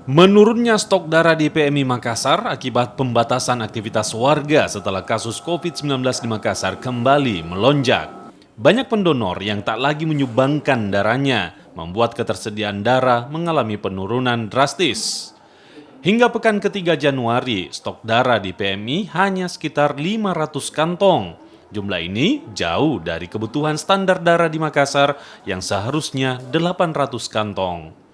Menurunnya stok darah di PMI Makassar akibat pembatasan aktivitas warga setelah kasus COVID-19 di Makassar kembali melonjak. Banyak pendonor yang tak lagi menyumbangkan darahnya, membuat ketersediaan darah mengalami penurunan drastis. Hingga pekan ketiga Januari, stok darah di PMI hanya sekitar 500 kantong. Jumlah ini jauh dari kebutuhan standar darah di Makassar yang seharusnya 800 kantong.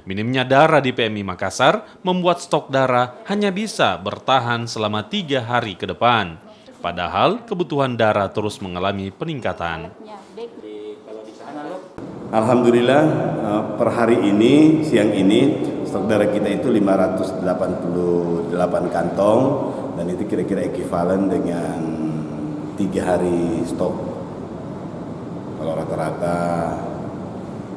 Minimnya darah di PMI Makassar membuat stok darah hanya bisa bertahan selama 3 hari ke depan. Padahal kebutuhan darah terus mengalami peningkatan. Alhamdulillah per hari ini, siang ini, stok darah kita itu 588 kantong dan itu kira-kira ekuivalen dengan 3 hari stok. Kalau rata-rata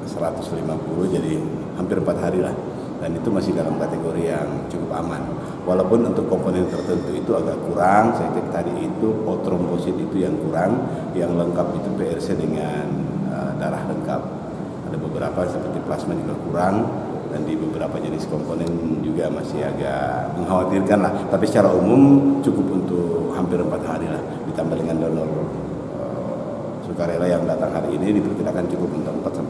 150 jadi hampir 4 hari lah, dan itu masih dalam kategori yang cukup aman. Walaupun untuk komponen tertentu itu agak kurang, saya cek tadi itu trombosit itu yang kurang, yang lengkap itu PRC dengan darah lengkap. Ada beberapa seperti plasma juga kurang, dan di beberapa jenis komponen juga masih agak mengkhawatirkan lah. Tapi secara umum cukup untuk hampir 4 hari lah, ditambah dengan donor sukarela yang datang hari ini diperkirakan cukup untuk 4 sampai